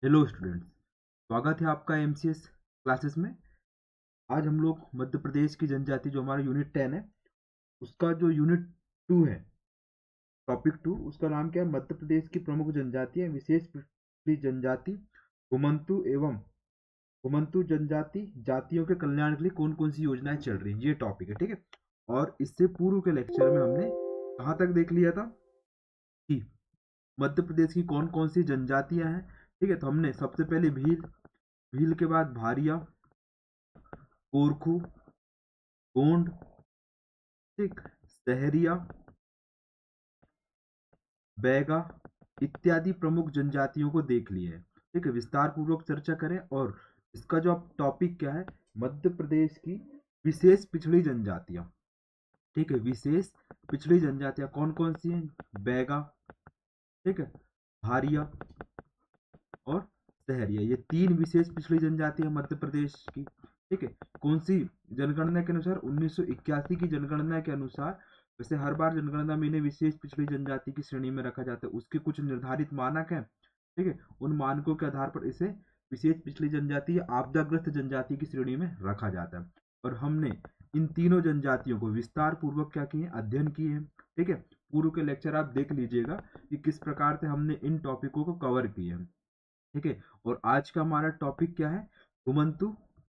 Hello students, स्वागत है आपका एमसीएस क्लासेस में। आज हम लोग मध्य प्रदेश की जनजाति जो हमारा यूनिट 10 है उसका जो यूनिट 2 है, टॉपिक 2, उसका नाम क्या है? मध्य प्रदेश की प्रमुख जनजातियां, विशेष पिछड़ी जनजाति, घुमंतू एवं घुमंतू जनजाति जातियों के कल्याण के लिए कौन कौन सी योजनाएं चल रही हैं, ये टॉपिक है। ठीक है। और इससे पूर्व के लेक्चर में हमने कहाँ तक देख लिया था कि मध्य प्रदेश की कौन कौन सी जनजातियां हैं। ठीक है, तो हमने सबसे पहले भील, भील के बाद भारिया, कोरखू, गोंड, ठीक, सहरिया, बैगा इत्यादि प्रमुख जनजातियों को देख लिए है। ठीक है, विस्तार पूर्वक चर्चा करें। और इसका जो अब टॉपिक क्या है, मध्य प्रदेश की विशेष पिछड़ी जनजातियां। ठीक है, विशेष पिछड़ी जनजातियां कौन कौन सी हैं? बैगा, ठीक है, भारिया और सहरिया, ये तीन विशेष पिछड़ी जनजातियां मध्य प्रदेश की। ठीक है, कौन सी जनगणना के अनुसार? 1981 की जनगणना के अनुसार। वैसे हर बार जनगणना में इन्हें विशेष पिछड़ी जनजाति की श्रेणी में रखा जाता है, उसके कुछ निर्धारित मानक हैं। ठीक है, उन मानकों के आधार पर इसे विशेष पिछड़ी जनजाति या आपदाग्रस्त जनजाति की श्रेणी में रखा जाता है। और हमने इन तीनों जनजातियों को विस्तार पूर्वक क्या किए? अध्ययन किए हैं। ठीक है, पूर्व के लेक्चर आप देख लीजिएगा कि किस प्रकार से हमने इन टॉपिकों को कवर किए हैं। ठीक है, और आज का हमारा टॉपिक क्या है? घुमंतू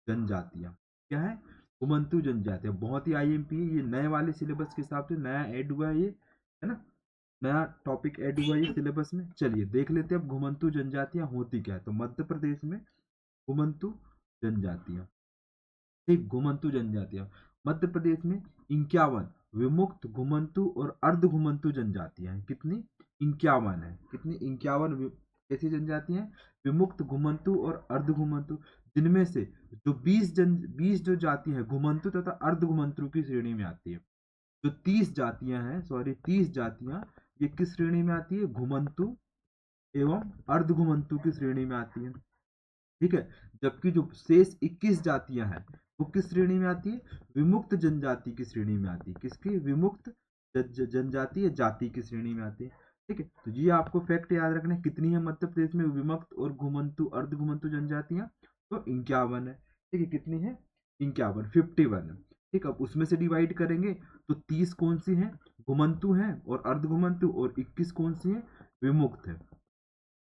जनजातियां। क्या है? घुमंतू जनजातियां। बहुत ही आईएमपी है, ये नए वाले सिलेबस के हिसाब से नया ऐड हुआ है, ये है ना, नया टॉपिक ऐड हुआ है सिलेबस में। चलिए देख लेते हैं अब घुमंतू जनजातियां होती क्या है। तो मध्य प्रदेश में घुमंतू जनजातियां, ठीक, घुमंतु जनजातियां मध्य प्रदेश में 51 विमुक्त घुमंतु और अर्ध घुमंतु जनजातियां हैं। कितनी? 51 है। कितनी? 51 कैसी जनजातियां हैं? विमुक्त घुमंतु और अर्ध घुमंतु, जिनमें से जो 20 जो जाति है घुमंतु तथा अर्ध घुमंतु की श्रेणी में आती है। जो 30 जातियां हैं, सॉरी 30 जातियां, ये किस श्रेणी में आती है? घुमंतु एवं अर्ध घुमंतु की श्रेणी में आती है। ठीक है, जबकि जो शेष 21 जातियां हैं वो किस श्रेणी में आती है? विमुक्त जनजाति की श्रेणी में आती है। किसकी? विमुक्त जनजाति या जाति की श्रेणी में आती है। ठीक है, तो ये आपको फैक्ट याद रखना है। कितनी है मध्य प्रदेश में विमुक्त और घुमंतु अर्ध घुमंतु जनजातियां? तो 51 है। ठीक है, कितनी है? 51, 51 है। ठीक, अब उसमें से डिवाइड करेंगे तो 30 कौन सी हैं? घुमंतु हैं और अर्ध घुमंतु, और 21 कौन सी है? विमुक्त है।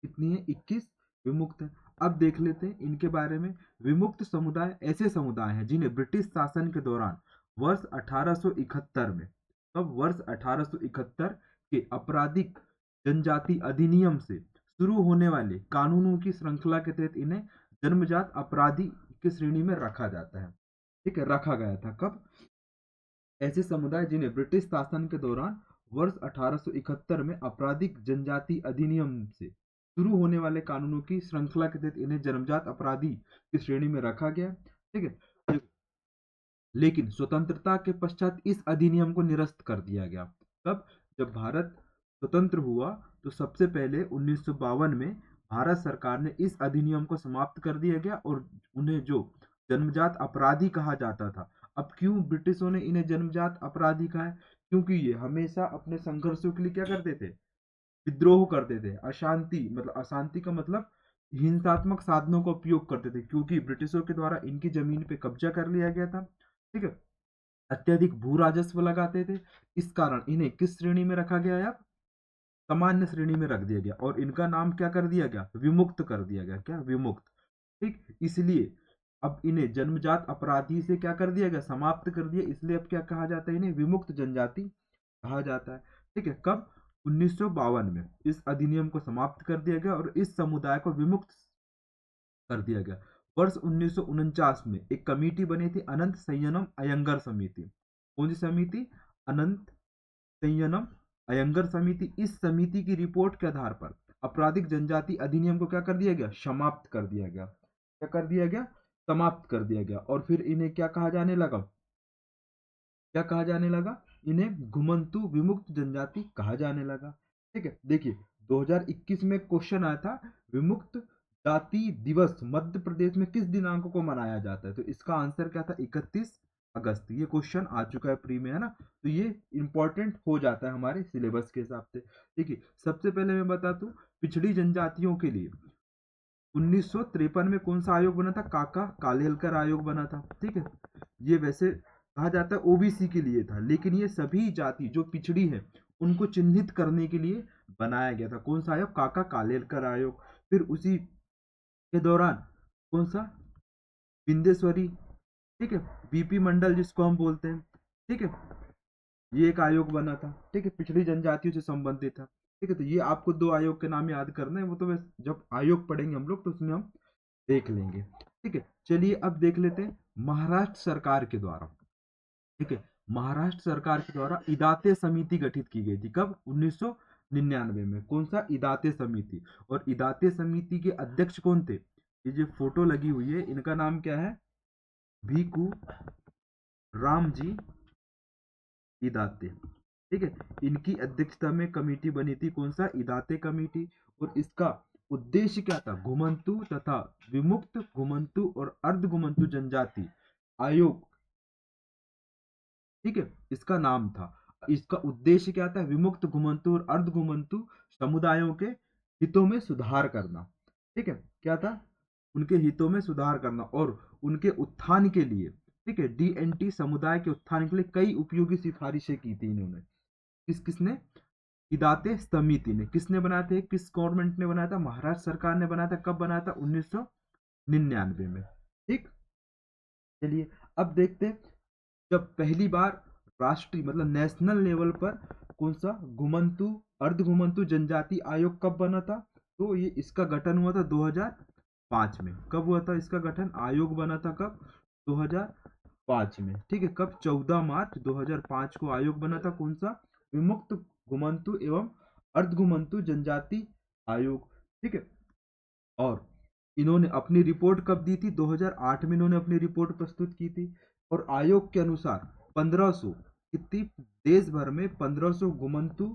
कितनी है? 21 विमुक्त है। अब देख लेते हैं इनके बारे में। विमुक्त समुदाय ऐसे समुदाय हैं जिन्हें ब्रिटिश शासन के दौरान वर्ष 1871 में, तब वर्ष 1871 के आपराधिक जनजाति अधिनियम से शुरू होने वाले कानूनों की श्रृंखला के तहत इन्हें जन्मजात अपराधी की श्रेणी में रखा जाता है। ठीक है, रखा गया था। कब? ऐसे समुदाय जिन्हें ब्रिटिश शासन के दौरान वर्ष 1871 में आपराधिक जनजाति अधिनियम से शुरू होने वाले कानूनों की श्रृंखला के तहत इन्हें जन्मजात अपराधी की श्रेणी में रखा गया। ठीक है, लेकिन स्वतंत्रता के पश्चात इस अधिनियम को निरस्त कर दिया गया। कब? जब भारत स्वतंत्र हुआ तो सबसे पहले 1952 में भारत सरकार ने इस अधिनियम को समाप्त कर दिया गया और उन्हें जो जन्मजात अपराधी कहा जाता था। अब क्यों ब्रिटिशों ने इन्हें जन्मजात अपराधी कहा है? क्योंकि ये हमेशा अपने संघर्षों के लिए क्या करते थे? विद्रोह करते थे। अशांति, मतलब अशांति का मतलब हिंसात्मक साधनों का उपयोग करते थे, क्योंकि ब्रिटिशों के द्वारा इनकी जमीन पे कब्जा कर लिया गया था। ठीक है, अत्यधिक भू राजस्व लगाते थे। इस कारण इन्हें किस श्रेणी में रखा गया है? अब सामान्य श्रेणी में रख दिया गया और इनका नाम क्या कर दिया गया? विमुक्त कर दिया गया। क्या? विमुक्त। ठीक, इसलिए अब इन्हें जन्मजात अपराधी से क्या कर दिया गया? समाप्त कर दिया। इसलिए अब क्या कहा जाता है? इन्हें विमुक्त जनजाति कहा जाता है। ठीक है, कब? 1952 में इस अधिनियम को समाप्त कर दिया गया और इस समुदाय को विमुक्त कर दिया गया। वर्ष 1949 में एक कमेटी बनी थी, अनंत संयनम अयंगर समिति। कौन सी समिति? अनंत संयनम अयंगर समिति। इस समिति की रिपोर्ट के आधार पर आपराधिक जनजाति अधिनियम को क्या कर दिया गया? समाप्त कर दिया गया। क्या कर दिया गया? समाप्त कर दिया गया। और फिर इन्हें क्या कहा जाने लगा? क्या कहा जाने लगा? इन्हें घुमंतु विमुक्त जनजाति कहा जाने लगा। ठीक है, देखिए 2021 में क्वेश्चन आया था, विमुक्त जाति दिवस मध्य प्रदेश में किस दिनांक को मनाया जाता है? तो इसका आंसर क्या था? 31 अगस्त। ये क्वेश्चन आ चुका है प्री में, है ना, तो ये इंपॉर्टेंट हो जाता है हमारे सिलेबस के हिसाब से। देखिए सबसे पहले मैं बता दूं, पिछड़ी जनजातियों के लिए 1953 में कौन सा आयोग बना था? काका कालेलकर आयोग बना था। ठीक है, ये वैसे कहा जाता है ओबीसी के लिए था, लेकिन ये सभी जाति जो पिछड़ी है उनको चिन्हित करने के लिए बनाया गया था। कौन सा आयोग? काका कालेलकर आयोग। फिर उसी के दौरान कौन सा? बिंदेश्वरी, ठीक है, बीपी मंडल जिसको हम बोलते हैं, ठीक है, ये एक आयोग बना था। ठीक है, पिछड़ी जनजातियों से संबंधित था। ठीक है, तो ये आपको दो आयोग के नाम याद करना है, वो तो जब आयोग पढ़ेंगे हम लोग तो उसमें हम देख लेंगे। ठीक है, चलिए अब देख लेते हैं महाराष्ट्र सरकार के द्वारा। ठीक है, महाराष्ट्र सरकार के द्वारा इदाते समिति गठित की गई थी। कब? 1999 में। कौन सा? इदाते समिति। और इदाते समिति के अध्यक्ष कौन थे? ये जो फोटो लगी हुई है इनका नाम क्या है? भीकू रामजी इदाते। ठीक है, इनकी अध्यक्षता में कमेटी बनी थी। कौन सा? इदाते कमेटी। और इसका उद्देश्य क्या था? घुमंतु तथा विमुक्त घुमंतु और अर्ध घुमंतु जनजाति आयोग, ठीक है, इसका नाम था। इसका उद्देश्य क्या था? विमुक्त घुमंतु और अर्ध घुमंतु समुदायों के हितों में सुधार करना। ठीक है, क्या था? उनके हितों में सुधार करना और उनके उत्थान के लिए, ठीक है, डीएनटी समुदाय के उत्थान के लिए कई उपयोगी सिफारिशें की थी इन्होंने। किसने? इदाते समिति ने। किसने बनाया था? किस गवर्नमेंट ने बनाया था? महाराष्ट्र सरकार ने बनाया था। कब बनाया था? 1999 में। ठीक, चलिए अब देखते हैं जब पहली बार राष्ट्रीय मतलब नेशनल लेवल पर कौन सा घुमंतु अर्ध घुमंतु जनजाति आयोग कब बना था? तो ये इसका गठन हुआ था 2005 में। कब हुआ था इसका गठन? आयोग बना था कब? 2005 में। ठीक है, कब? 14 मार्च 2005 को आयोग बना था। कौन सा? विमुक्त घुमंतु एवं अर्ध घुमंतु जनजाति आयोग। ठीक है, और इन्होंने अपनी रिपोर्ट कब दी थी? 2008 में इन्होंने अपनी रिपोर्ट प्रस्तुत की थी। और आयोग के अनुसार 1500 कितनी? देश भर में 1500 घुमंतु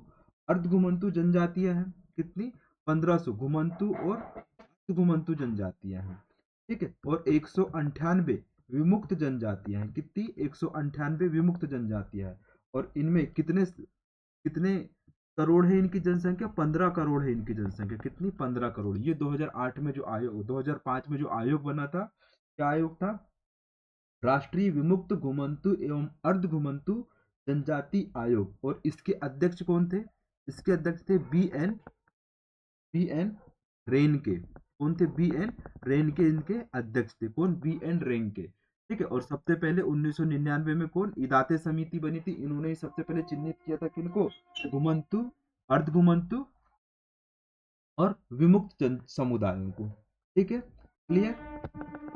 अर्ध घुमंतु जनजातियां हैं। कितनी? 1500 घुमंतु और अर्ध घुमंतु जनजातियां हैं। ठीक है, और 198 विमुक्त जनजातियां हैं। कितनी? 198 विमुक्त जनजातियां हैं। और इनमें कितने कितने करोड़ है इनकी जनसंख्या? 15 करोड़ है इनकी जनसंख्या। कितनी? 15 करोड़। ये 2008 में जो आयोग 2005 में जो आयोग बना था, क्या आयोग था? राष्ट्रीय विमुक्त घुमंतु एवं अर्ध घुमंतु जनजाति आयोग। और इसके अध्यक्ष कौन थे? इसके अध्यक्ष थे बी एन रेनके। कौन थे? बी.एन. रेनके इनके अध्यक्ष थे। कौन? बी.एन. रेनके। ठीक है, और सबसे पहले 1999 में कौन? इदाते समिति बनी थी। इन्होंने ही सबसे पहले चिन्हित किया था किनको? घुमंतु अर्ध घुमंतु और विमुक्त जन समुदायों को। ठीक है, क्लियर?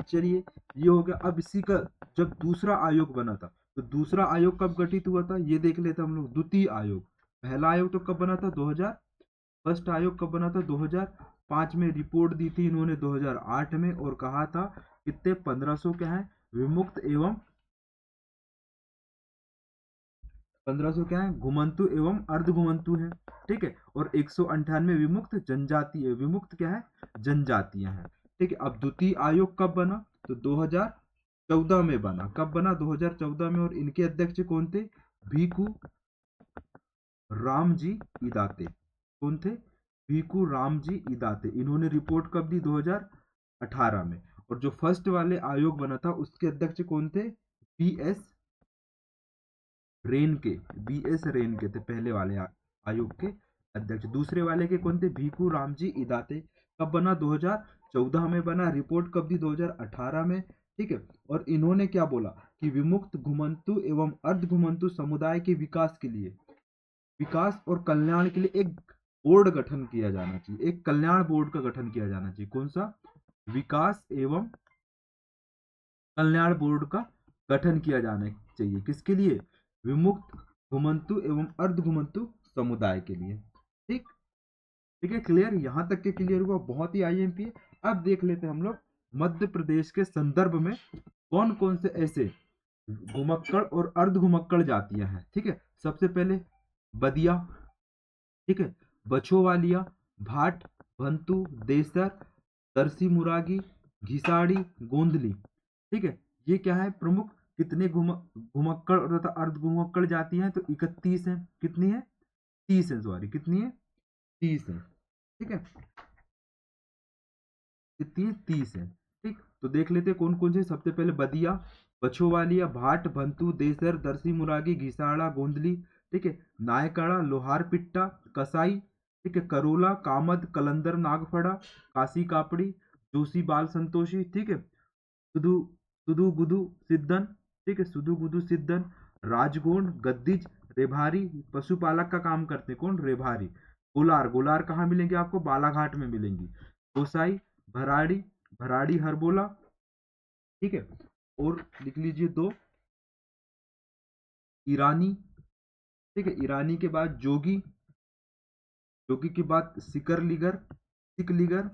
चलिए ये हो गया। अब इसी का जब दूसरा आयोग बना था तो दूसरा आयोग कब गठित हुआ था ये देख लेते हम लोग। द्वितीय आयोग। पहला आयोग तो कब बना था? 2000। फर्स्ट आयोग कब बना था? 2005 में। रिपोर्ट दी थी इन्होंने 2008 में और कहा था कितने? 1500 क्या है? विमुक्त एवं 1500 क्या है? घुमंतु एवं अर्ध घुमंतु है। ठीक है, और 198 विमुक्त जनजाति है। विमुक्त क्या है? जनजातियां हैं। ठीक है, अब द्वितीय आयोग कब बना? तो 2014 में बना। कब बना? 2014 में। और इनके अध्यक्ष कौन थे? भीकू रामजी इदाते। कौन थे? भीकू रामजी इदाते। इन्होंने रिपोर्ट कब दी? 2018 में। और जो फर्स्ट वाले आयोग बना था उसके अध्यक्ष कौन थे? बी.एस. रेन के। बी.एस. रेन के थे पहले वाले आयोग के अध्यक्ष। दूसरे वाले के कौन थे? भीकू रामजी इदाते। कब बना? 2014 में बना। रिपोर्ट कब दी? 2018 में। ठीक है, और इन्होंने क्या बोला कि विमुक्त घुमंतु एवं अर्ध घुमंतु समुदाय के विकास के लिए, विकास और कल्याण के लिए एक बोर्ड गठन किया जाना चाहिए। एक कल्याण बोर्ड का गठन किया जाना चाहिए। कौन सा? विकास एवं कल्याण बोर्ड का गठन किया जाना चाहिए। किसके लिए? विमुक्त घुमंतु एवं अर्ध घुमंतु समुदाय के लिए। ठीक, ठीक है, क्लियर? यहां तक के क्लियर हुआ? बहुत ही आईएमपी है। अब देख लेते हैं हम लोग मध्य प्रदेश के संदर्भ में कौन कौन से ऐसे घुमक्कड़ और अर्ध घुमक्कड़ जातियां हैं। ठीक है, सबसे पहले बदिया, ठीक है, बछोवालिया, भाट, भंतु, देसर, तरसी मुरागी, घिसाड़ी, गोंदली। ठीक है, ये क्या है? प्रमुख कितने घुमक्कड़ तथा अर्ध घुमक्कड़ जाति हैं? तो 31 है। कितनी है? 30 है। सॉरी, कितनी है? 30 है। ठीक है, कितनी है, 30 है। ठीक, तो देख लेते हैं कौन कौन से। सबसे पहले बदिया, बछोवालिया, भाट, भंतु, देसर, दरसी मुरागी, घिसाड़ा, गोंदली, ठीक है, नायकड़ा, लोहार पिट्टा, कसाई, ठीक है, करोला, कामद, कलंदर, नागफड़ा, काशी कापड़ी, जोशी बाल संतोषी, ठीक है, सुधु सुधु गुदु सिद्धन, ठीक है, सुधु गुदु सिद्धन, राजगोंड, गद्दिज, रेभारी, पशुपालक का काम करते हैं कौन, रेभारी, गोलार, गोलार कहाँ मिलेंगे आपको, बालाघाट में मिलेंगी, गोसाई, भराड़ी, भराड़ी हरबोला, ठीक है, और लिख लीजिए दो, ईरानी, ठीक है, ईरानी के बाद जोगी, जोगी के बाद सिकर लिगर, सिक लिगर,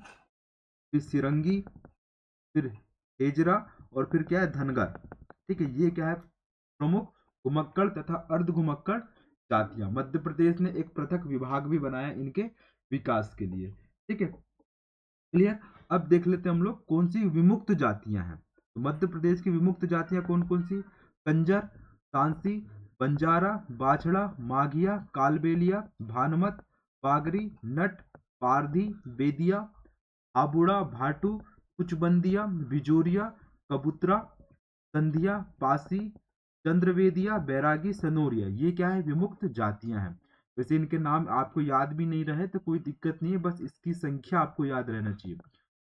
फिर सिरंगी, फिर हेजरा, और फिर क्या है, धनगर। ठीक है, ये क्या है, प्रमुख घुमक्कड़ तथा अर्ध घुमक्कड़ जातियां। मध्य प्रदेश ने एक पृथक विभाग भी बनाया इनके विकास के लिए। ठीक है, क्लियर। अब देख लेते हैं हम लोग कौन सी विमुक्त जातियां हैं। तो मध्य प्रदेश की विमुक्त जातियां कौन कौन सी, कंजर, सांसी, बंजारा, बाछड़ा, माघिया, कालबेलिया, भानमत, बागरी, नट, पारधी, बेदिया, आबुड़ा, भाटू, कुचबंदिया, बिजोरिया, कबूतरा, संधिया, पासी, चंद्रवेदिया, बैरागी, सनोरिया, ये क्या है, विमुक्त जातियां हैं। वैसे इनके नाम आपको याद भी नहीं रहे तो कोई दिक्कत नहीं है, बस इसकी संख्या आपको याद रहना चाहिए।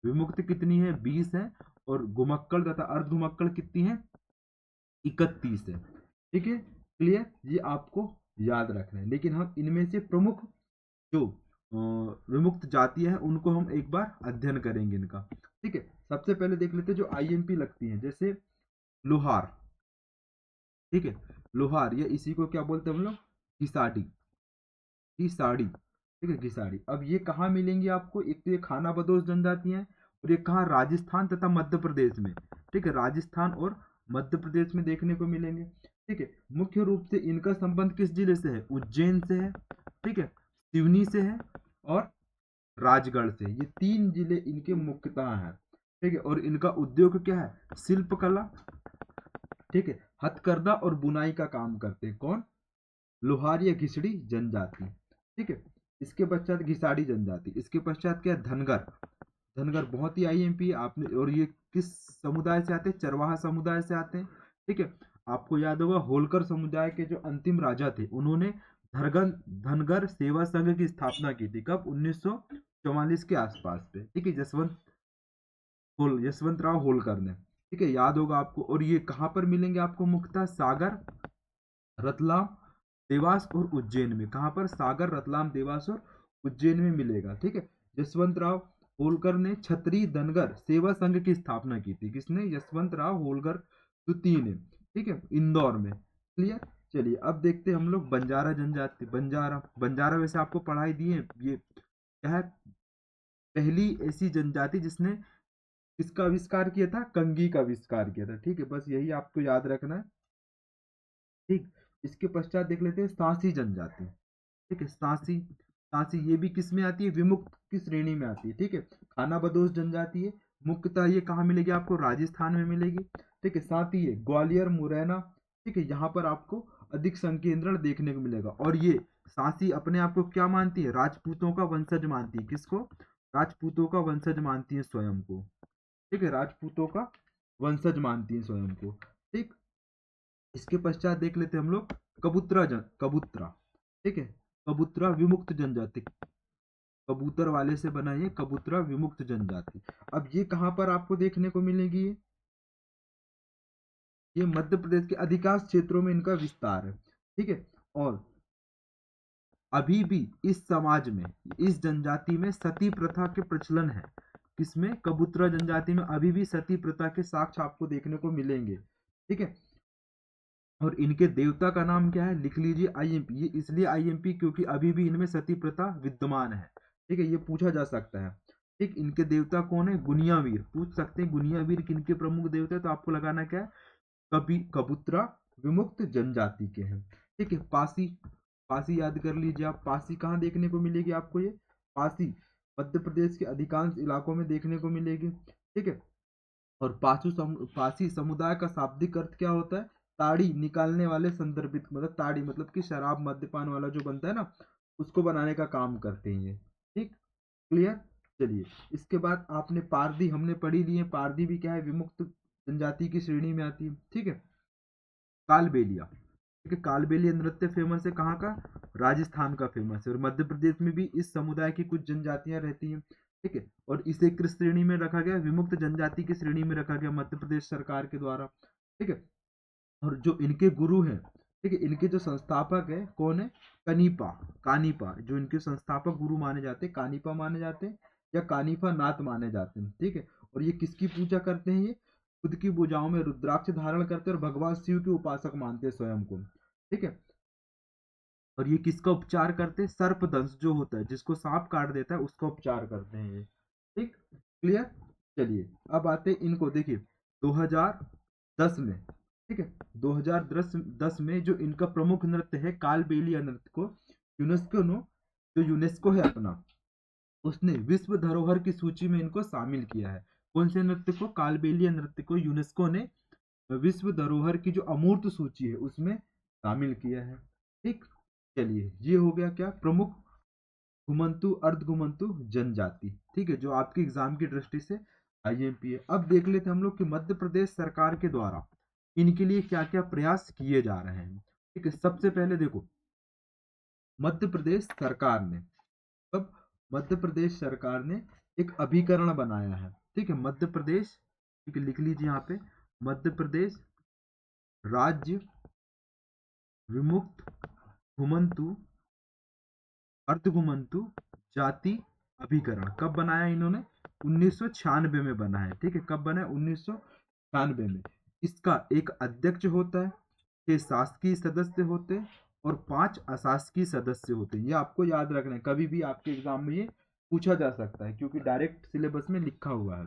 विमुक्त कितनी है, 20 है, और घुमक्कड़ तथा अर्ध घुमक्कड़ कितनी है, 31 है। ठीक है, क्लियर, ये आपको याद रखना है। लेकिन हम इनमें से प्रमुख जो विमुक्त जातियां हैं उनको हम एक बार अध्ययन करेंगे इनका। ठीक है, सबसे पहले देख लेते हैं जो आईएमपी लगती हैं, जैसे लोहार। ठीक है, लोहार, या इसी को क्या बोलते हैं हम लोग, घिसाडी, घिसाड़ी, ठीक है, घिसाड़ी। अब ये कहाँ मिलेंगी आपको, एक तो ये खाना बदोश जनजातियां हैं, और ये कहाँ, राजस्थान तथा मध्य प्रदेश में। ठीक है, राजस्थान और मध्य प्रदेश में देखने को मिलेंगे। ठीक है, मुख्य रूप से इनका संबंध किस जिले से है, उज्जैन से है, ठीक है, सिवनी से है, और राजगढ़ से। ये 3 जिले इनके मुख्यतः हैं। ठीक है, और इनका उद्योग क्या है, शिल्पकला, ठीक है, हथकरघा और बुनाई का काम करते हैं कौन, लोहार या घिसड़ी जनजाति। ठीक है, इसके पश्चात घिसाड़ी जनजाति, इसके पश्चात क्या है, धनगर। धनगर बहुत ही आईएमपी आपने, और ये किस समुदाय से आते हैं, चरवाहा समुदाय से आते हैं। ठीक है, आपको याद होगा होलकर समुदाय के जो अंतिम राजा थे उन्होंने धरगन धनगर सेवा संघ की स्थापना की थी, कब, 1944 के आसपास पे। ठीक है, यशवंत राव होलकर ने। ठीक है, याद होगा आपको। और ये कहाँ पर मिलेंगे आपको, मुख्यतः सागर, रतलाम, देवास और उज्जैन में। कहाँ पर, सागर, रतलाम, देवास और उज्जैन में मिलेगा। ठीक है, यशवंत राव होलकर ने क्षत्रिय धनगर सेवा संघ की स्थापना की थी, किसने, यशवंत राव होलकर द्वितीय ने। ठीक है, इंदौर में। क्लियर, चलिए अब देखते हैं हम लोग बंजारा जनजाति। बंजारा, बंजारा वैसे आपको पढ़ाई दी है, ये क्या है, पहली ऐसी जनजाति जिसने किसका आविष्कार किया था, कंघी का आविष्कार किया था। ठीक है, बस यही आपको याद रखना है। ठीक, इसके पश्चात देख लेते हैं सांसी जनजाति। ठीक है, सांसी, सांसी ये भी किस में आती है, विमुक्त की श्रेणी में आती है। ठीक है, खाना बदोश जनजाति है, मुख्यतः ये कहाँ मिलेगी आपको, राजस्थान में मिलेगी। ठीक है, साथ ही ये ग्वालियर, मुरैना, ठीक है, यहाँ पर आपको अधिक संकेंद्रण देखने को मिलेगा। और ये सांसी अपने आप को क्या मानती है, राजपूतों का वंशज मानती है, किसको, राजपूतों का वंशज मानती है स्वयं को। ठीक है, राजपूतों का वंशज मानती है स्वयं को। ठीक, इसके पश्चात देख लेते हैं हम लोग कबूतरा। ठीक है, कबूतरा विमुक्त जनजाति, कबूतर वाले से बना ये कबूतरा विमुक्त जनजाति। अब ये कहाँ पर आपको देखने को मिलेगी, ये मध्य प्रदेश के अधिकांश क्षेत्रों में इनका विस्तार है। ठीक है, और अभी भी इस समाज में, इस जनजाति में सती प्रथा के प्रचलन है। किसमें, कबूतरा जनजाति में अभी भी सती प्रथा के साक्ष्य आपको देखने को मिलेंगे। ठीक है, और इनके देवता का नाम क्या है, लिख लीजिए आईएमपी। ये इसलिए आईएमपी क्योंकि अभी भी इनमें सती प्रथा विद्यमान है। ठीक है, ये पूछा जा सकता है। ठीक, इनके देवता कौन है, गुनियावीर, पूछ सकते हैं गुनियावीर किनके प्रमुख देवता है, तो आपको लगाना क्या है, कभी कबूतरा विमुक्त जनजाति के हैं। ठीक है, पासी, पासी याद कर लीजिए आप। पासी कहाँ देखने को मिलेगी आपको, ये पासी मध्य प्रदेश के अधिकांश इलाकों में देखने को मिलेगी। ठीक है, और पासी समुदाय का शाब्दिक अर्थ क्या होता है, ताड़ी निकालने वाले संदर्भित, मतलब ताड़ी मतलब कि शराब मद्यपान वाला जो बनता है ना, उसको बनाने का काम करते हैं ये। ठीक, क्लियर। चलिए, इसके बाद आपने पारधी हमने पढ़ी ली है। पारधी भी क्या है, विमुक्त जनजाति की श्रेणी में आती है। ठीक है। कालबेलिया, ठीक है, कालबेलिया नृत्य फेमस है कहाँ का, राजस्थान का फेमस है। और मध्य प्रदेश में भी इस समुदाय की कुछ जनजातियां रहती हैं। ठीक है। और इसे किस श्रेणी में रखा गया, विमुक्त जनजाति की श्रेणी में रखा गया मध्य प्रदेश सरकार के द्वारा। ठीक है। और जो इनके गुरु हैं, ठीक है, इनके जो संस्थापक है कौन है, कनीपा, कानीपा, जो इनके संस्थापक गुरु माने जाते हैं, कानीपा माने जाते हैं या कानीपा नाथ माने जाते हैं। ठीक है। और ये किसकी पूजा करते हैं, ये खुद की भुजाओं में रुद्राक्ष धारण करते हैं और भगवान शिव के उपासक मानते हैं स्वयं को। ठीक है। और ये किसका उपचार करते हैं, सर्पदंश जो होता है, जिसको सांप काट देता है, उसका उपचार करते हैं ये। ठीक, क्लियर। चलिए, अब आते हैं इनको, देखिए 2010 में, ठीक है, 2010 में जो इनका प्रमुख नृत्य है कालबेलिया नृत्य को यूनेस्को ने, जो यूनेस्को है अपना, उसने विश्व धरोहर की सूची में इनको शामिल किया है। कौन से नृत्य को, कालबेलिया नृत्य को यूनेस्को ने विश्व धरोहर की जो अमूर्त सूची है उसमें शामिल किया है। ठीक। चलिए, ये हो गया क्या, प्रमुख घुमंतु अर्ध घुमंतु जनजाति। ठीक है, जो आपके एग्जाम की दृष्टि से आईएमपी है। अब देख लेते हैं हम लोग कि मध्य प्रदेश सरकार के द्वारा इनके लिए क्या क्या प्रयास किए जा रहे हैं। ठीक है। सबसे पहले देखो, मध्य प्रदेश सरकार ने, अब मध्य प्रदेश सरकार ने एक अभिकरण बनाया है। ठीक है, मध्य प्रदेश, ठीक है, लिख लीजिए यहाँ पे, मध्य प्रदेश राज्य विमुक्त घुमंतु अर्धघुमंतु जाति अभिकरण कब बनाया इन्होंने, 1996 में बना है। ठीक है, कब बना है, 1996 में। इसका एक अध्यक्ष होता है, 6 शासकीय सदस्य होते हैं और 5 अशासकीय सदस्य होते हैं। ये आपको याद रखना है, कभी भी आपके एग्जाम में ये पूछा जा सकता है क्योंकि डायरेक्ट सिलेबस में लिखा हुआ है।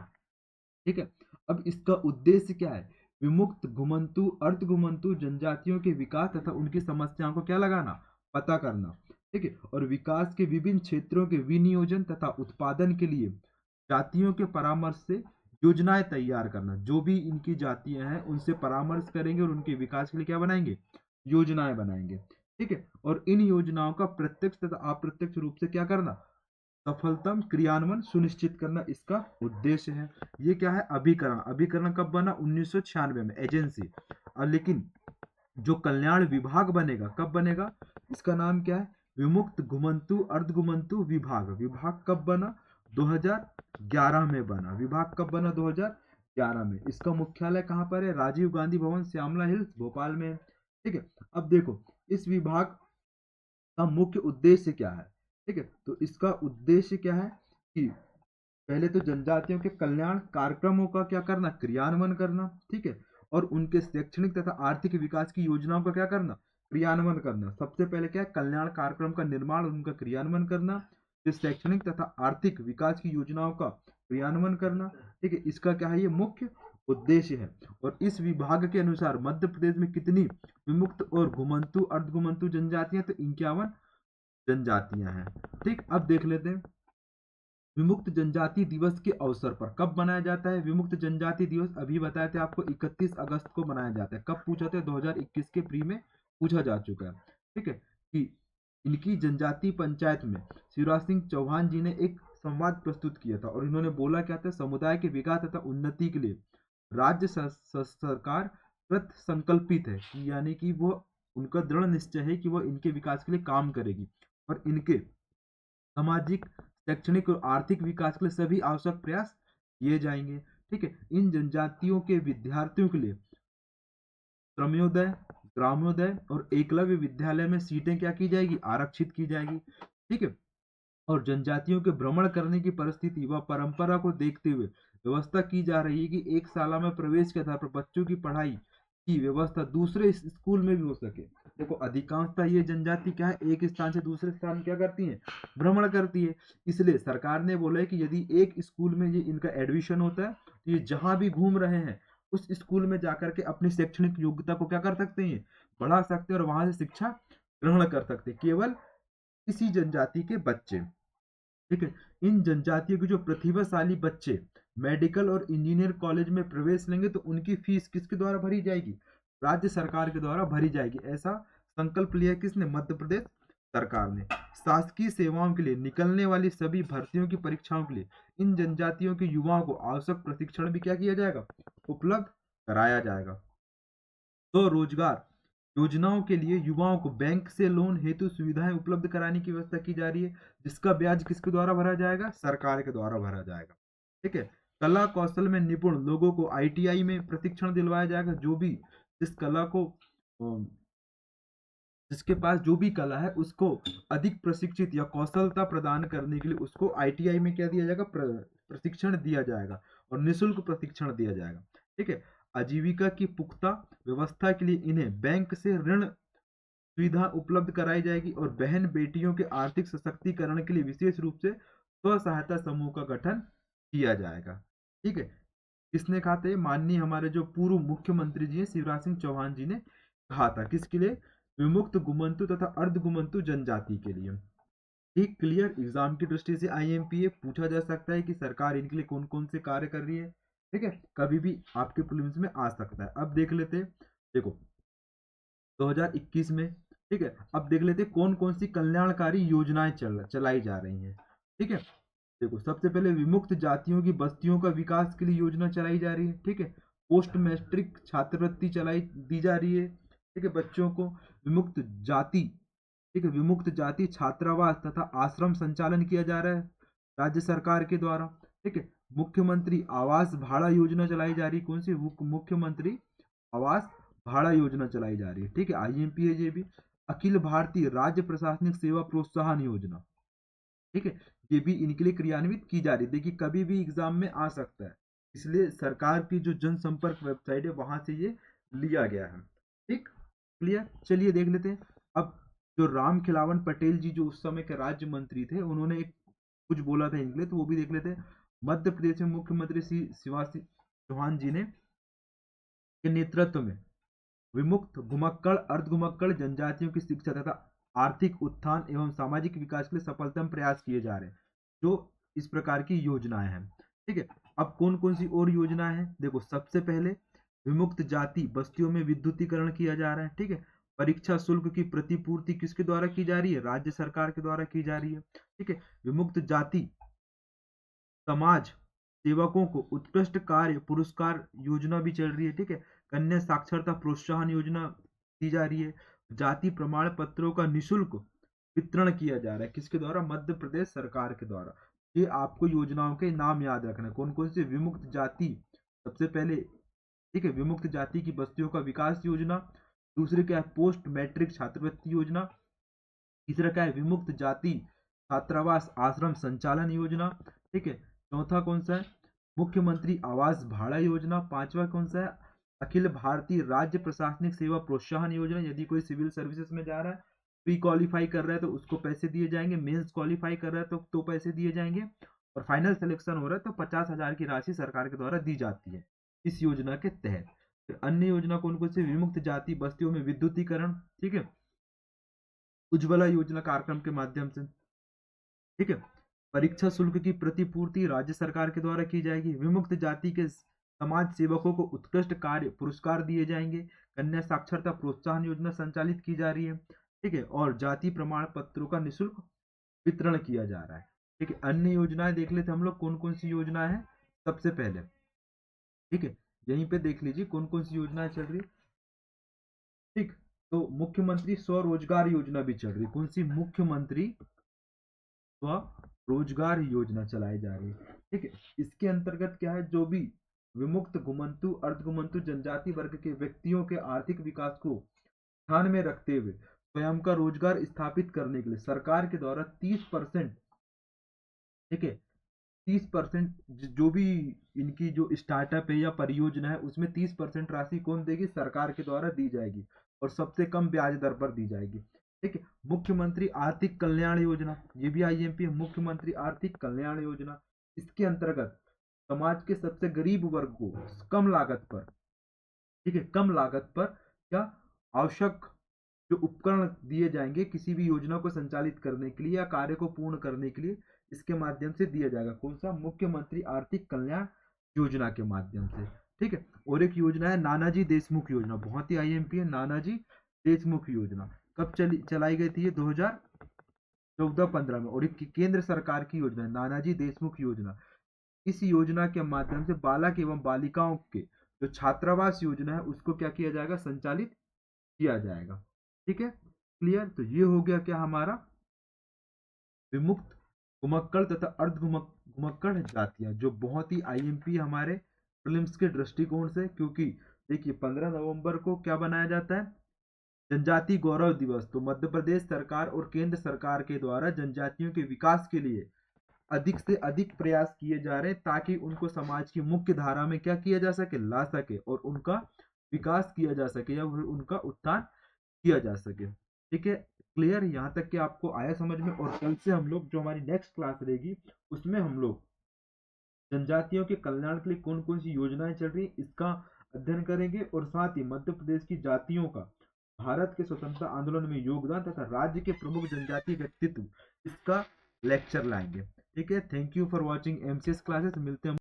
ठीक है। अब इसका उद्देश्य क्या है, विमुक्त घुमंतु अर्ध घुमंतु जनजातियों के विकास तथा उनकी समस्याओं को क्या लगाना, पता करना। ठीक है। और विकास के विभिन्न क्षेत्रों के विनियोजन तथा उत्पादन के लिए जातियों के परामर्श से योजनाएं तैयार करना। जो भी इनकी जातियां हैं उनसे परामर्श करेंगे और उनके विकास के लिए क्या बनाएंगे, योजनाएं बनाएंगे। ठीक है। और इन योजनाओं का प्रत्यक्ष तथा अप्रत्यक्ष रूप से क्या करना, सफलतम क्रियान्वयन सुनिश्चित करना इसका उद्देश्य है। ये क्या है, अभिकरण। अभिकरण कब बना, 1996 में, एजेंसी। और लेकिन जो कल्याण विभाग बनेगा, कब बनेगा, इसका नाम क्या है, विमुक्त घुमंतु अर्ध घुमंतु विभाग। विभाग कब बना, 2011 में बना। विभाग कब बना, 2011 में। इसका मुख्यालय कहाँ पर है, राजीव गांधी भवन, श्यामला हिल्स, भोपाल में। ठीक है। अब देखो, इस विभाग का मुख्य उद्देश्य क्या है। ठीक है, तो इसका उद्देश्य क्या है कि पहले तो जनजातियों के कल्याण कार्यक्रमों का क्या करना, क्रियान्वयन करना। ठीक है। और उनके शैक्षणिक तथा आर्थिक विकास की योजनाओं का क्या करना, क्रियान्वयन करना। सबसे पहले क्या है, कल्याण कार्यक्रम का निर्माण और उनका क्रियान्वयन करना, फिर शैक्षणिक तथा आर्थिक विकास की योजनाओं का क्रियान्वयन करना। ठीक है, इसका क्या है, ये मुख्य उद्देश्य है। और इस विभाग के अनुसार मध्य प्रदेश में कितनी विमुक्त और घुमंतु अर्ध घुमंतु जनजातियां, तो 51 जनजातियां हैं। ठीक, अब देख लेते हैं विमुक्त जनजाति दिवस के अवसर पर कब मनाया जाता है। विमुक्त जनजाति दिवस अभी बताए थे आपको, 31 अगस्त को मनाया जाता है। कब पूछा था, 2021 के प्री में पूछा जा चुका है। ठीक है, कि इनकी जनजाति पंचायत में शिवराज सिंह चौहान जी ने एक संवाद प्रस्तुत किया था और इन्होंने बोला क्या था, समुदाय के विकास तथा उन्नति के लिए राज्य सरकार कृत संकल्पित है, कि यानी कि वो, उनका दृढ़ निश्चय है कि वो इनके विकास के लिए काम करेगी और इनके सामाजिक शैक्षणिक और आर्थिक विकास के लिए सभी आवश्यक प्रयास किए जाएंगे। ठीक है। इन जनजातियों के विद्यार्थियों के लिए श्रमोदय, ग्रामोदय और एकलव्य विद्यालय में सीटें क्या की जाएगी, आरक्षित की जाएगी। ठीक है। और जनजातियों के भ्रमण करने की परिस्थिति व परंपरा को देखते हुए व्यवस्था की जा रही है कि एक शाला में प्रवेश के आधार पर बच्चों की पढ़ाई की व्यवस्था दूसरे स्कूल में भी हो सके। देखो, अधिकांशतः ये जनजाति क्या है, एक स्थान से दूसरे स्थान क्या करती है, भ्रमण करती है। इसलिए सरकार ने बोला है कि यदि एक स्कूल में ये इनका एडमिशन होता है तो ये जहां भी घूम रहे हैं उस स्कूल में जाकर के अपनी शैक्षणिक योग्यता को क्या कर सकते हैं, बढ़ा सकते हैं और वहां से शिक्षा ग्रहण कर सकते हैं, केवल इसी जनजाति के बच्चे। ठीक है। इन जनजातियों के जो प्रतिभाशाली बच्चे मेडिकल और इंजीनियर कॉलेज में प्रवेश लेंगे तो उनकी फीस किसके द्वारा भरी जाएगी, राज्य सरकार के द्वारा भरी जाएगी। ऐसा संकल्प लिया किसने, मध्य प्रदेश सरकार ने शासकीय सेवाओं के लिए निकलने वाली सभी भर्तियों की परीक्षाओं के लिए इन जनजातियों के युवाओं को आवश्यक प्रशिक्षण भी क्या किया जाएगा, उपलब्ध कराया जाएगा। तो रोजगार योजनाओं के लिए युवाओं को बैंक से लोन हेतु सुविधाएं उपलब्ध कराने की व्यवस्था की जा रही है, जिसका ब्याज किसके द्वारा भरा जाएगा, सरकार के द्वारा भरा जाएगा। ठीक है। कला कौशल में निपुण लोगों को आईटीआई में प्रशिक्षण दिलवाया जाएगा। जो भी जिस कला को जिसके पास जो भी कला है उसको अधिक प्रशिक्षित या कौशलता प्रदान करने के लिए उसको आईटीआई में क्या दिया जाएगा, प्रशिक्षण दिया जाएगा और निःशुल्क प्रशिक्षण दिया जाएगा। ठीक है। आजीविका की पुख्ता व्यवस्था के लिए इन्हें बैंक से ऋण सुविधा उपलब्ध कराई जाएगी और बहन बेटियों के आर्थिक सशक्तिकरण के लिए विशेष रूप से स्व सहायता समूह का गठन किया जाएगा। ठीक है। किसने कहा था? माननीय हमारे जो पूर्व मुख्यमंत्री जी हैं शिवराज सिंह चौहान जी ने कहा था। किसके लिए? विमुक्त घुमंतु तथा अर्ध घुमंतु जनजाति के लिए। ठीक, क्लियर। एग्जाम की दृष्टि से आईएमपीए पूछा जा सकता है कि सरकार इनके लिए कौन कौन से कार्य कर रही है। ठीक है, कभी भी आपके प्रीलिम्स में आ सकता है। अब देख लेते हैं, देखो 2021 में, ठीक है, अब देख लेते हैं कौन कौन सी कल्याणकारी योजनाएं चलाई जा रही हैं। ठीक है, देखो सबसे पहले विमुक्त जातियों की बस्तियों का विकास के लिए योजना चलाई जा रही है। ठीक है, पोस्ट मैट्रिक छात्रवृत्ति चलाई दी जा रही है। ठीक है, बच्चों को विमुक्त जाति, ठीक है, विमुक्त जाति छात्रावास तथा आश्रम संचालन किया जा रहा है राज्य सरकार के द्वारा। ठीक है, मुख्यमंत्री आवास भाड़ा योजना चलाई जा रही है। कौन सी? मुख्यमंत्री आवास भाड़ा योजना चलाई जा रही है। ठीक है, आईएमपीए भी। अखिल भारतीय राज्य प्रशासनिक सेवा प्रोत्साहन योजना, ठीक है, ये भी इनके लिए क्रियान्वित की जा रही है। देखिए कभी भी एग्जाम में आ सकता है, इसलिए सरकार की जो जनसंपर्क वेबसाइट है वहां से ये लिया गया है। ठीक, क्लियर। चलिए देख लेते हैं अब जो राम खिलावन पटेल जी जो उस समय के राज्य मंत्री थे, उन्होंने एक कुछ बोला था इनके लिए, तो वो भी देख लेते हैं। मध्य प्रदेश में मुख्यमंत्री श्री शिवराज सिंह चौहान जी ने के नेतृत्व में विमुक्त घुमक्कड़ अर्ध घुमक्कड़ जनजातियों की शिक्षा तथा आर्थिक उत्थान एवं सामाजिक विकास के लिए सफलतम प्रयास किए जा रहे हैं, जो इस प्रकार की योजनाएं हैं। ठीक है, अब कौन कौन सी और योजनाएं हैं? देखो सबसे पहले विमुक्त जाति बस्तियों में विद्युतीकरण किया जा रहा है। ठीक है, परीक्षा शुल्क की प्रतिपूर्ति किसके द्वारा की जा रही है? राज्य सरकार के द्वारा की जा रही है। ठीक है, विमुक्त जाति समाज सेवकों को उत्कृष्ट कार्य पुरस्कार योजना भी चल रही है। ठीक है, कन्या साक्षरता प्रोत्साहन योजना दी जा रही है। जाति प्रमाण पत्रों का निशुल्क वितरण किया जा रहा है। किसके द्वारा? मध्य प्रदेश सरकार के द्वारा। ये आपको योजनाओं के नाम याद रखना है, कौन कौन से। विमुक्त जाति सबसे पहले, ठीक है, विमुक्त जाति की बस्तियों का विकास योजना। दूसरे क्या है? पोस्ट मैट्रिक छात्रवृत्ति योजना। तीसरा क्या है? विमुक्त जाति छात्रावास आश्रम संचालन योजना। ठीक है, चौथा कौन सा है? मुख्यमंत्री आवास भाड़ा योजना। पांचवा कौन सा है? अखिल भारतीय राज्य प्रशासनिक सेवा प्रोत्साहन योजना। यदि कोई सिविल सर्विसेज में जा रहा है, प्री क्वालिफाई कर रहा है तो उसको पैसे दिए जाएंगे, मेंस क्वालिफाई कर रहा है तो पैसे दिए जाएंगे, और फाइनल सिलेक्शन हो रहा है तो 50,000 की राशि सरकार के द्वारा दी जाती है इस योजना के तहत। फिर अन्य योजना कौन कौन सी? विमुक्त जाति बस्तियों में विद्युतीकरण। ठीक है, उज्ज्वला योजना कार्यक्रम के माध्यम से। ठीक है, परीक्षा शुल्क की प्रतिपूर्ति राज्य सरकार के द्वारा की जाएगी। विमुक्त जाति के समाज सेवकों को उत्कृष्ट कार्य पुरस्कार दिए जाएंगे। कन्या साक्षरता प्रोत्साहन योजना संचालित की जा रही है। ठीक है, और जाति प्रमाण पत्रों का निःशुल्क वितरण किया जा रहा है। ठीक है, अन्य योजनाएं देख लेते हम लोग कौन कौन सी योजनाएं हैं। सबसे पहले, ठीक है, यहीं पे देख लीजिए कौन कौन सी योजनाएं चल रही है। ठीक, तो मुख्यमंत्री स्वरोजगार योजना भी चल रही है। कौन सी? मुख्यमंत्री स्वरोजगार योजना चलाई जा रही है। ठीक है, इसके अंतर्गत क्या है? जो भी विमुक्त घुमंतु अर्ध घुमंतु जनजाति वर्ग के व्यक्तियों के आर्थिक विकास को ध्यान में रखते हुए स्वयं का रोजगार स्थापित करने के लिए सरकार के द्वारा 30%, ठीक है, 30% जो भी इनकी जो स्टार्टअप है या परियोजना है उसमें 30% राशि कौन देगी? सरकार के द्वारा दी जाएगी, और सबसे कम ब्याज दर पर दी जाएगी। ठीक है, मुख्यमंत्री आर्थिक कल्याण योजना, ये भी आईएमपी है, मुख्यमंत्री आर्थिक कल्याण योजना। इसके अंतर्गत समाज के सबसे गरीब वर्ग को कम लागत पर, ठीक है, कम लागत पर क्या आवश्यक जो उपकरण दिए जाएंगे किसी भी योजना को संचालित करने के लिए या कार्य को पूर्ण करने के लिए, इसके माध्यम से दिया जाएगा। कौन सा? मुख्यमंत्री आर्थिक कल्याण योजना के माध्यम से। ठीक है, और एक योजना है नानाजी देशमुख योजना, बहुत ही आईएमपी है, नानाजी देशमुख योजना। कब चलाई गई थी ये? 2014-15 में। और ये केंद्र सरकार की योजना है, नानाजी देशमुख योजना। इस योजना के माध्यम से बालक एवं बालिकाओं के जो छात्रावास योजना है उसको क्या किया जाएगा? संचालित किया जाएगा। ठीक है, क्लियर? तो ये हो गया क्या हमारा? विमुक्त घुमक्कड़ तथा अर्ध घुमक्कड़ जातियां, जो बहुत ही आईएमपी हमारे प्रीलिम्स के दृष्टिकोण से, क्योंकि देखिए 15 नवंबर को क्या बनाया जाता है? जनजाति गौरव दिवस। तो मध्य प्रदेश सरकार और केंद्र सरकार के द्वारा जनजातियों के विकास के लिए अधिक से अधिक प्रयास किए जा रहे हैं, ताकि उनको समाज की मुख्य धारा में क्या किया जा सके? ला सके, और उनका विकास किया जा सके या उनका उत्थान किया जा सके। ठीक है, क्लियर? यहाँ तक कि आपको आया समझ में? और कल से हम लोग, जो हमारी नेक्स्ट क्लास रहेगी, उसमें हम लोग जनजातियों के कल्याण के लिए कौन कौन सी योजनाएं चल रही इसका अध्ययन करेंगे, और साथ ही मध्य प्रदेश की जातियों का भारत के स्वतंत्रता आंदोलन में योगदान तथा राज्य के प्रमुख जनजातीय व्यक्तित्व, इसका लेक्चर लाएंगे। ठीक है, thank you for watching MCS classes. मिलते हैं